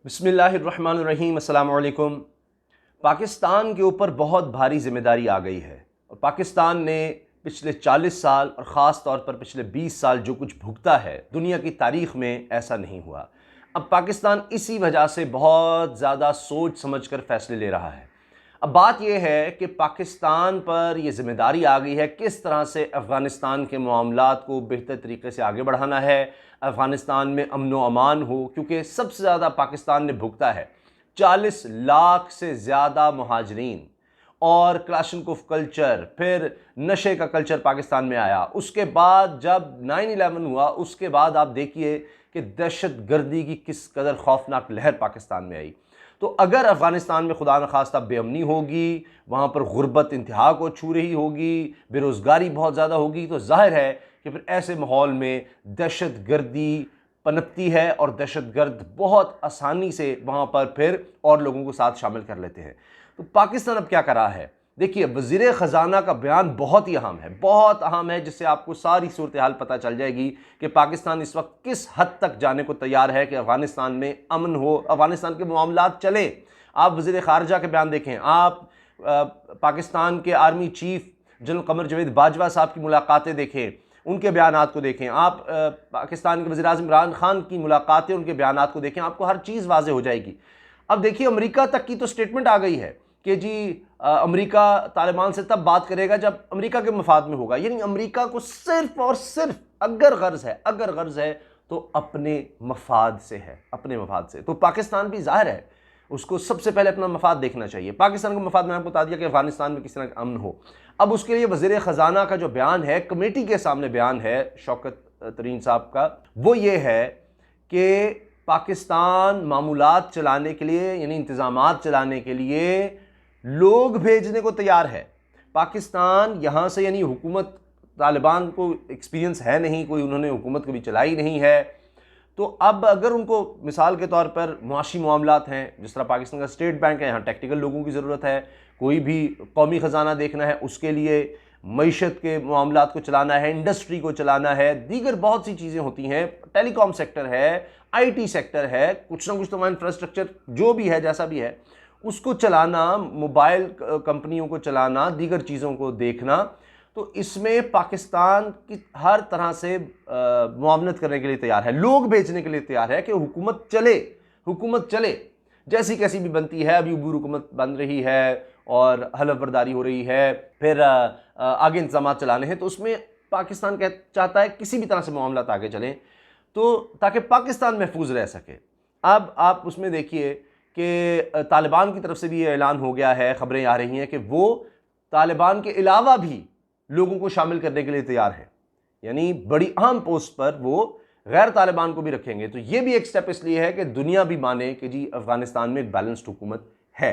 बिस्मिल्लाहिर्रहमानिर्रहीम, अस्सलाम वालेकुम। पाकिस्तान के ऊपर बहुत भारी जिम्मेदारी आ गई है और पाकिस्तान ने पिछले 40 साल और ख़ास तौर पर पिछले 20 साल जो कुछ भुगता है, दुनिया की तारीख़ में ऐसा नहीं हुआ। अब पाकिस्तान इसी वजह से बहुत ज़्यादा सोच समझ कर फ़ैसले ले रहा है। अब बात यह है कि पाकिस्तान पर यह ज़िम्मेदारी आ गई है किस तरह से अफ़गानिस्तान के मामलात को बेहतर तरीके से आगे बढ़ाना है, अफ़गानिस्तान में अमन व अमान हो, क्योंकि सबसे ज़्यादा पाकिस्तान ने भुगता है। 40 लाख से ज़्यादा महाजरीन और क्लाशनकोफ कल्चर, फिर नशे का कल्चर पाकिस्तान में आया। उसके बाद जब 9/11 हुआ, उसके बाद आप देखिए कि दहशत गर्दी की किस कदर खौफनाक लहर पाकिस्तान में आई। तो अगर अफ़गानिस्तान में खुदा न खास्ता बेअमनी होगी, वहाँ पर गुर्बत इंतहा को छू रही होगी, बेरोज़गारी बहुत ज़्यादा होगी, तो जाहिर है कि फिर ऐसे माहौल में दहशत गर्दी पनपती है और दहशत गर्द बहुत आसानी से वहाँ पर फिर और लोगों को साथ शामिल कर लेते हैं। तो पाकिस्तान अब क्या कर रहा है? देखिए, वज़ीर ख़जाना का बयान बहुत ही अहम है, बहुत अहम है, जिससे आपको सारी सूरत हाल पता चल जाएगी कि पाकिस्तान इस वक्त किस हद तक जाने को तैयार है कि अफ़गानिस्तान में अमन हो, अफ़गानिस्तान के मामलात चलें। आप वज़ीर ख़ारजा के बयान देखें, आप पाकिस्तान के आर्मी चीफ जनरल कमर जवेद बाजवा साहब की मुलाकातें देखें, उनके बयानात को देखें, आप पाकिस्तान के वज़ीर-ए-आज़म इमरान खान की मुलाकातें, उनके बयानात को देखें, आपको हर चीज़ वाज़ेह हो जाएगी। अब देखिए, अमेरिका तक की तो स्टेटमेंट आ गई है कि जी अमेरिका तालिबान से तब बात करेगा जब अमेरिका के मफाद में होगा। यानी अमेरिका को सिर्फ और सिर्फ अगर गर्ज है तो अपने मफाद से है, अपने मफाद से। तो पाकिस्तान भी ज़ाहिर है उसको सबसे पहले अपना मफाद देखना चाहिए। पाकिस्तान का मफाद मैंने आपको बता दिया कि अफगानिस्तान में किस तरह का अमन हो। अब उसके लिए वज़ीर ख़जाना का जो बयान है, कमेटी के सामने बयान है शौकत तरीन साहब का, वो ये है कि पाकिस्तान मामूलात चलाने के लिए, यानी इंतज़ामात चलाने के लिए लोग भेजने को तैयार है। पाकिस्तान यहाँ से, यानी हुकूमत, तालिबान को एक्सपीरियंस है नहीं, कोई उन्होंने हुकूमत कभी चलाई नहीं है। तो अब अगर उनको मिसाल के तौर पर मुआशी मामलात हैं, जिस तरह पाकिस्तान का स्टेट बैंक है, यहाँ टेक्निकल लोगों की ज़रूरत है, कोई भी कौमी ख़जाना देखना है, उसके लिए मईशत के मामलात को चलाना है, इंडस्ट्री को चलाना है, दीगर बहुत सी चीज़ें होती हैं, टेलीकॉम सेक्टर है, IT सेक्टर है, कुछ ना कुछ तो इंफ्रास्ट्रक्चर जो भी है, जैसा भी है, उसको चलाना, मोबाइल कंपनियों को चलाना, दीगर चीज़ों को देखना। तो इसमें पाकिस्तान की हर तरह से मुआवनत करने के लिए तैयार है, लोग भेजने के लिए तैयार है कि हुकूमत चले, हुकूमत चले, जैसी कैसी भी बनती है। अभी ऊबर हुकूमत बन रही है और हलफ बर्दारी हो रही है, फिर आगे इंतजाम चलाने हैं। तो उसमें पाकिस्तान चाहता है किसी भी तरह से मामला आगे चलें, तो ताकि पाकिस्तान महफूज रह सके। अब आप उसमें देखिए कि तालिबान की तरफ से भी ये ऐलान हो गया है, ख़बरें आ रही हैं कि वो तालिबान के अलावा भी लोगों को शामिल करने के लिए तैयार है, यानी बड़ी अहम पोस्ट पर वो गैर तालिबान को भी रखेंगे। तो ये भी एक स्टेप इसलिए है कि दुनिया भी माने कि जी अफ़गानिस्तान में एक बैलेंस्ड हुकूमत है।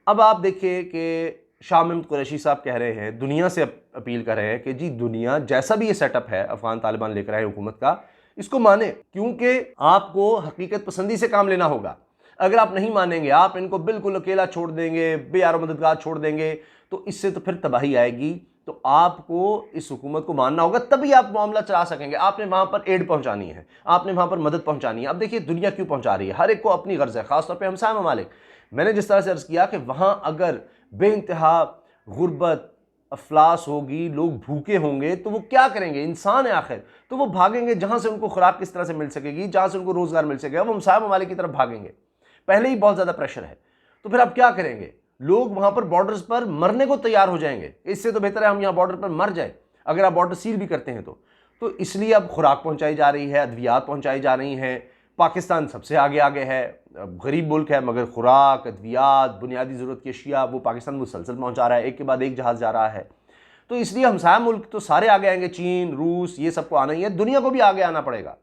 अब आप देखिए कि शाह महमूद कुरैशी साहब कह रहे हैं, दुनिया से अपील कर रहे हैं कि जी दुनिया जैसा भी ये सेटअप है अफ़गान तालिबान लेकर आए हुकूमत का, इसको माने, क्योंकि आपको हकीकत पसंदी से काम लेना होगा। अगर आप नहीं मानेंगे, आप इनको बिल्कुल अकेला छोड़ देंगे, बेयारो मददगार छोड़ देंगे, तो इससे तो फिर तबाही आएगी। तो आपको इस हुकूमत को मानना होगा, तभी आप मामला चला सकेंगे। आपने वहाँ पर एड पहुँचानी है, आपने वहाँ पर मदद पहुँचानी है। अब देखिए दुनिया क्यों पहुँचा रही है, हर एक को अपनी गर्ज है, ख़ासतौर पर हमसाया ममालिक। मैंने जिस तरह से अर्ज़ किया कि वहाँ अगर बेइंतहा गुर्बत अफलास होगी, लोग भूखे होंगे, तो वो क्या करेंगे? इंसान है आखिर, तो वो भागेंगे जहाँ से उनको खुराक किस तरह से मिल सकेगी, जहाँ से उनको रोज़गार मिल सकेगा, वो हमसाया ममालिक की तरफ भागेंगे। पहले ही बहुत ज़्यादा प्रेशर है, तो फिर आप क्या करेंगे? लोग वहाँ पर बॉर्डर्स पर मरने को तैयार हो जाएंगे। इससे तो बेहतर है हम यहाँ बॉर्डर पर मर जाए, अगर आप बॉर्डर सील भी करते हैं तो इसलिए अब खुराक पहुँचाई जा रही है, अद्वियात पहुँचाई जा रही हैं। पाकिस्तान सबसे आगे आगे है, गरीब मुल्क है, मगर खुराक, अद्वियात, बुनियादी ज़रूरत की अशिया वो पाकिस्तान मुसलसल पहुँचा रहा है, एक के बाद एक जहाज़ जा रहा है। तो इसलिए हमसाया मुल्क तो सारे आगे आएंगे, चीन, रूस, ये सबको आना ही है, दुनिया को भी आगे आना पड़ेगा।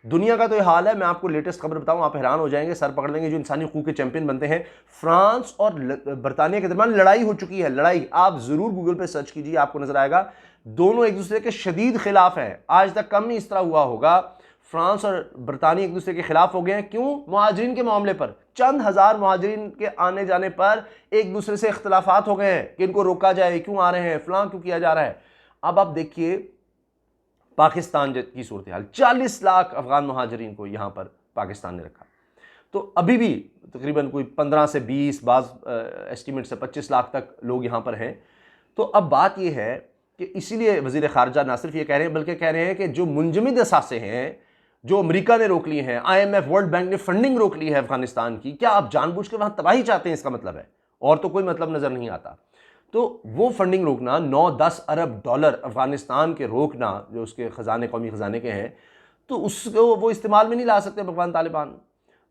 दुनिया का तो ये हाल है, मैं आपको लेटेस्ट खबर बताऊं, आप हैरान हो जाएंगे, सर पकड़ लेंगे। जो इंसानी हकूक़ के चैंपियन बनते हैं, फ्रांस और बरतानिया के दरमियान लड़ाई हो चुकी है, लड़ाई। आप ज़रूर गूगल पे सर्च कीजिए, आपको नजर आएगा। दोनों एक दूसरे के शदीद खिलाफ हैं, आज तक कम नहीं इस तरह हुआ होगा। फ्रांस और बरतानिया एक दूसरे के खिलाफ हो गए हैं। क्यों? मुहाजिरीन के मामले पर, चंद हज़ार मुहाजिरीन के आने जाने पर एक दूसरे से इख्तलाफात हो गए हैं कि इनको रोका जाए, क्यों आ रहे हैं, फलां क्यों किया जा रहा है। अब आप देखिए पाकिस्तान की सूरत हाल, 40 लाख अफगान महाजरीन को यहाँ पर पाकिस्तान ने रखा। तो अभी भी तकरीबन कोई 15 से 20, बाज़ एस्टीमेट से 25 लाख तक लोग यहाँ पर हैं। तो अब बात यह है कि इसीलिए वज़ीर ख़ारजा ना सिर्फ ये कह रहे हैं बल्कि कह रहे हैं कि जो मुंजमद असासे हैं, जो अमेरिका ने रोक लिए हैं, IMF, वर्ल्ड बैंक ने फंडिंग रोक ली है अफगानिस्तान की, क्या आप जानबूझ के वहाँ तबाही चाहते हैं? इसका मतलब है, और तो कोई मतलब नज़र नहीं आता। तो वो फंडिंग रोकना, 9-10 अरब डॉलर अफगानिस्तान के रोकना, जो उसके ख़जाने, कौमी ख़जाने के हैं, तो उसको वो इस्तेमाल में नहीं ला सकते अफगान तालिबान।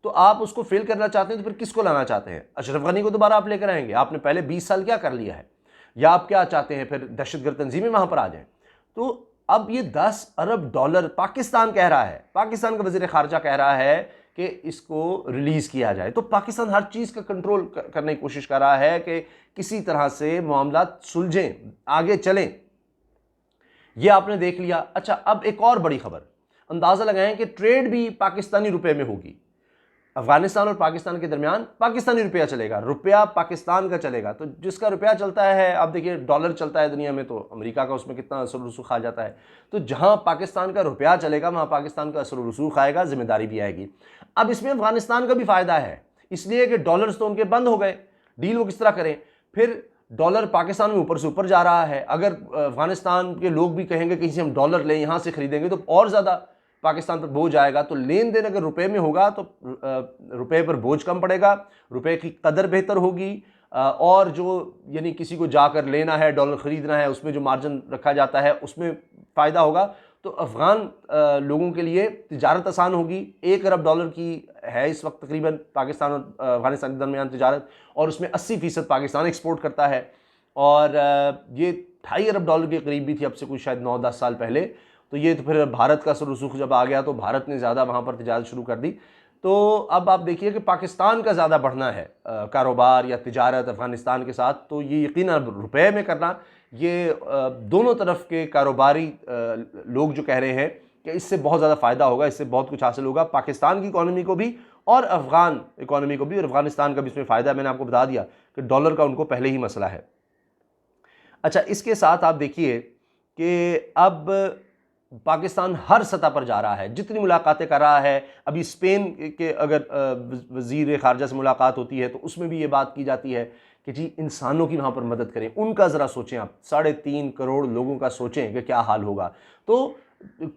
तो आप उसको फेल करना चाहते हैं तो फिर किसको लाना चाहते हैं? अशरफ गनी को दोबारा आप लेकर आएंगे? आपने पहले 20 साल क्या कर लिया है? या आप क्या चाहते हैं फिर दहशतगर्द तंजीमें वहाँ पर आ जाएं? तो अब ये 10 अरब डॉलर पाकिस्तान कह रहा है, पाकिस्तान का वज़ीर ख़ारजा कह रहा है कि इसको रिलीज़ किया जाए। तो पाकिस्तान हर चीज़ का कंट्रोल करने की कोशिश कर रहा है कि किसी तरह से मामला सुलझें, आगे चलें। ये आपने देख लिया। अच्छा, अब एक और बड़ी खबर, अंदाज़ा लगाएं कि ट्रेड भी पाकिस्तानी रुपए में होगी। अफगानिस्तान और पाकिस्तान के दरमियान पाकिस्तानी रुपया चलेगा, रुपया पाकिस्तान का चलेगा। तो जिसका रुपया चलता है, आप देखिए डॉलर चलता है दुनिया में, तो अमेरिका का उसमें कितना असर रसूख आ जाता है। तो जहां पाकिस्तान का रुपया चलेगा वहां पाकिस्तान का असर रसूख आएगा, जिम्मेदारी भी आएगी। अब इसमें अफगानिस्तान का भी फायदा है, इसलिए कि डॉलर्स तो उनके बंद हो गए, डील वो किस तरह करें? फिर डॉलर पाकिस्तान में ऊपर से ऊपर जा रहा है। अगर अफगानिस्तान के लोग भी कहेंगे कहीं से हम डॉलर लें, यहाँ से खरीदेंगे, तो और ज़्यादा पाकिस्तान पर बोझ आएगा। तो लेन देन अगर रुपए में होगा तो रुपए पर बोझ कम पड़ेगा, रुपए की कदर बेहतर होगी, और जो यानी किसी को जाकर लेना है, डॉलर ख़रीदना है, उसमें जो मार्जिन रखा जाता है उसमें फ़ायदा होगा। तो अफ़गान लोगों के लिए तिजारत आसान होगी। 1 अरब डॉलर की है इस वक्त तकरीबन पाकिस्तान और अफ़गानिस्तान के दरमियान तिजारत, और उसमें 80% पाकिस्तान एक्सपोर्ट करता है। और ये 2.5 अरब डॉलर के करीब भी थी अब से कुछ शायद 9-10 साल पहले। तो ये तो फिर भारत का रसूख जब आ गया तो भारत ने ज़्यादा वहाँ पर तिजारत शुरू कर दी। तो अब आप देखिए कि पाकिस्तान का ज़्यादा बढ़ना है कारोबार या तिजारत अफ़गानिस्तान के साथ। तो ये यकीनन रुपए में करना, ये दोनों तरफ के कारोबारी लोग जो कह रहे हैं कि इससे बहुत ज़्यादा फ़ायदा होगा, इससे बहुत कुछ हासिल होगा पाकिस्तान की इकॉनमी को भी और अफ़गान इकॉनमी को भी, और अफ़गानिस्तान का भी इसमें फ़ायदा। मैंने आपको बता दिया कि डॉलर का उनको पहले ही मसला है। अच्छा, इसके साथ आप देखिए कि अब पाकिस्तान हर सतह पर जा रहा है, जितनी मुलाकातें कर रहा है। अभी स्पेन के अगर वज़ीर ख़ारजा से मुलाकात होती है तो उसमें भी ये बात की जाती है कि जी इंसानों की वहाँ पर मदद करें, उनका ज़रा सोचें आप, 3.5 करोड़ लोगों का सोचें कि क्या हाल होगा। तो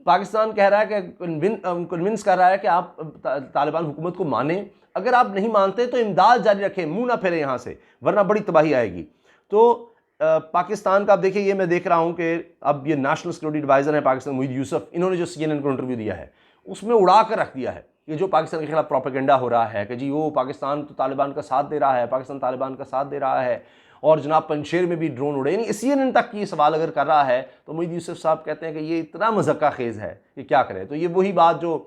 पाकिस्तान कह रहा है कि कन्विंस कर रहा है कि आप तालिबान हुकूमत को मानें, अगर आप नहीं मानते तो इमदाद जारी रखें, मुँह ना फेरें यहाँ से, वरना बड़ी तबाही आएगी। तो पाकिस्तान का आप देखिए, ये मैं देख रहा हूँ कि अब ये नेशनल सिक्योरिटी एडवाइज़र है पाकिस्तान, मोहिद यूसुफ, इन्होंने जो CNN को इंटरव्यू दिया है उसमें उड़ा कर रख दिया है कि जो पाकिस्तान के खिलाफ प्रोपेगेंडा हो रहा है कि जी वो पाकिस्तान तो तालिबान का साथ दे रहा है, पाकिस्तान तालिबान का साथ दे रहा है, और जनाब पंजशेर में भी ड्रोन उड़े। यानी CNN तक ये सवाल अगर कर रहा है तो मोहिद यूसुफ साहब कहते हैं कि ये इतना मज़क्का खेज़ है कि क्या करें। तो ये वही बात जो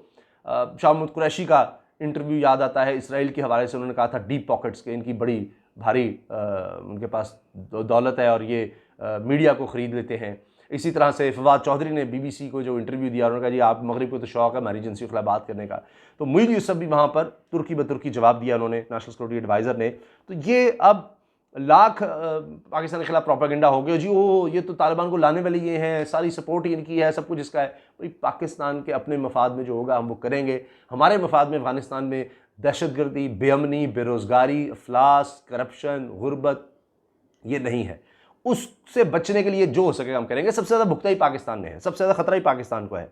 शाह महमूद कुरैशी का इंटरव्यू याद आता है इसराइल के हवाले से, उन्होंने कहा था डीप पॉकेट्स के, इनकी बड़ी भारी उनके पास दौलत है और ये मीडिया को ख़रीद लेते हैं। इसी तरह से फवाद चौधरी ने BBC को जो इंटरव्यू दिया, उन्होंने कहा जी आप मगरिब को तो शौक़ है हमारी एजेंसी के खिलाफ बात करने का। तो मोहिद यूसुफ भी वहाँ पर तुर्की बतुर्की जवाब दिया उन्होंने, नेशनल सिक्योरिटी एडवाइज़र ने। तो ये अब लाख पाकिस्तान के खिलाफ प्रोपेगेंडा हो गया जी, वो ये तो तालिबान को लाने वाले ये हैं, सारी सपोर्ट इनकी है, सब कुछ इसका है। भाई पाकिस्तान के अपने मफाद में जो होगा हम वो करेंगे। हमारे मफाद में अफ़गानिस्तान में दहशतगर्दी, बेअमनी, बेरोज़गारी, अफलास, करप्शन, गुर्बत ये नहीं है। उससे बचने के लिए जो हो सकेगा हम करेंगे। सबसे ज़्यादा भुगता ही पाकिस्तान ने है, सबसे ज़्यादा खतरा ही पाकिस्तान को है।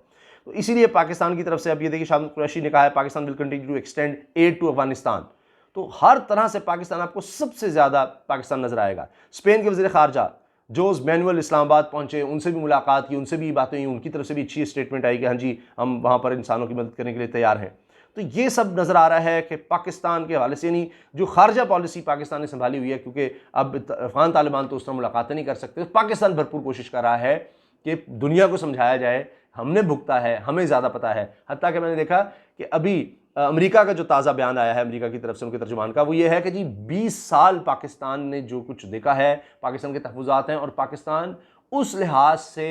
तो इसीलिए पाकिस्तान की तरफ से अब ये देखिए, शाह महमूद कुरैशी ने कहा है Pakistan will continue to extend aid to Afghanistan. तो हर तरह से पाकिस्तान, आपको सबसे ज़्यादा पाकिस्तान नज़र आएगा। स्पेन के वज़ीर ख़ारजा जोस मैनुअल इस्लामाबाद पहुँचे, उनसे भी मुलाकात की, उनसे भी बातें हुई, उनकी तरफ से भी अच्छी स्टेटमेंट आई कि हाँ जी हम वहाँ पर इंसानों की मदद करने के लिए तैयार हैं। तो ये सब नज़र आ रहा है कि पाकिस्तान के हवाले से, यानी जो खारजा पॉलिसी पाकिस्तान ने संभाली हुई है, क्योंकि अब अफ़गान तालिबान तो उस तरह मुलाकातें नहीं कर सकते, तो पाकिस्तान भरपूर कोशिश कर रहा है कि दुनिया को समझाया जाए हमने भुगता है, हमें ज़्यादा पता है। हत्ता कि मैंने देखा कि अभी अमेरिका का जो ताज़ा बयान आया है अमेरिका की तरफ से, उनके तर्जुमान का, वो ये है कि जी 20 साल पाकिस्तान ने जो कुछ देखा है, पाकिस्तान के तहफ़्फ़ुज़ात हैं और पाकिस्तान उस लिहाज से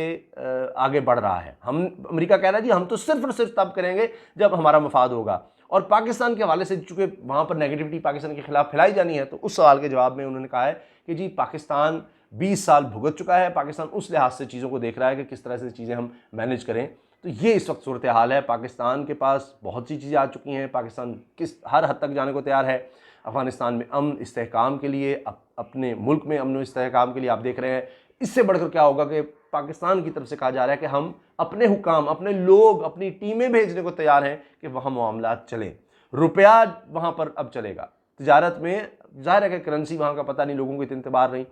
आगे बढ़ रहा है। हम, अमेरिका कह रहा है जी हम तो सिर्फ और सिर्फ तब करेंगे जब हमारा मफाद होगा। और पाकिस्तान के हवाले से चूँकि वहाँ पर नेगेटिविटी पाकिस्तान के खिलाफ फैलाई जानी है, तो उस सवाल के जवाब में उन्होंने कहा है कि जी पाकिस्तान 20 साल भुगत चुका है, पाकिस्तान उस लिहाज से चीज़ों को देख रहा है कि किस तरह से चीज़ें हम मैनेज करें। तो ये इस वक्त सूरत हाल है। पाकिस्तान के पास बहुत सी चीज़ें आ चुकी हैं, पाकिस्तान किस हर हद तक जाने को तैयार है अफ़गानिस्तान में अमन इस्तेहकाम के लिए, अपने मुल्क में अमन इस्तेहकाम के लिए। आप देख रहे हैं इससे बढ़कर क्या होगा कि पाकिस्तान की तरफ से कहा जा रहा है कि हम अपने हुकाम, अपने लोग, अपनी टीमें भेजने को तैयार हैं कि वहाँ मामलात चलें। रुपया वहाँ पर अब चलेगा। तिजारत में ज़ाहिर है कि करेंसी वहाँ का पता नहीं, लोगों को इतनी इतबार नहीं,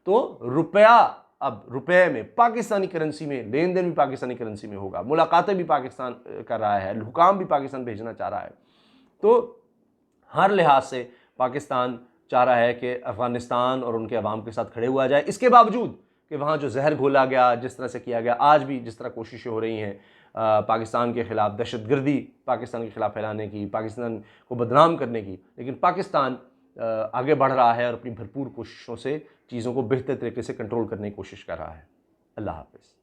तो रुपया अब रुपए में, पाकिस्तानी करेंसी में लेन देन भी पाकिस्तानी करेंसी में होगा, मुलाकातें भी पाकिस्तान कर रहा है, हुकाम भी पाकिस्तान भेजना चाह रहा है। तो हर लिहाज से पाकिस्तान चाह रहा है कि अफ़गानिस्तान और उनके अवाम के साथ खड़े हुआ जाए। इसके बावजूद कि वहाँ जो जहर घोला गया, जिस तरह से किया गया, आज भी जिस तरह कोशिशें हो रही हैं पाकिस्तान के ख़िलाफ़, दहशतगर्दी पाकिस्तान के ख़िलाफ़ फैलाने की, पाकिस्तान को बदनाम करने की, लेकिन पाकिस्तान आगे बढ़ रहा है और अपनी भरपूर कोशिशों से चीज़ों को बेहतर तरीके से कंट्रोल करने की कोशिश कर रहा है। अल्लाह हाफ़िज़।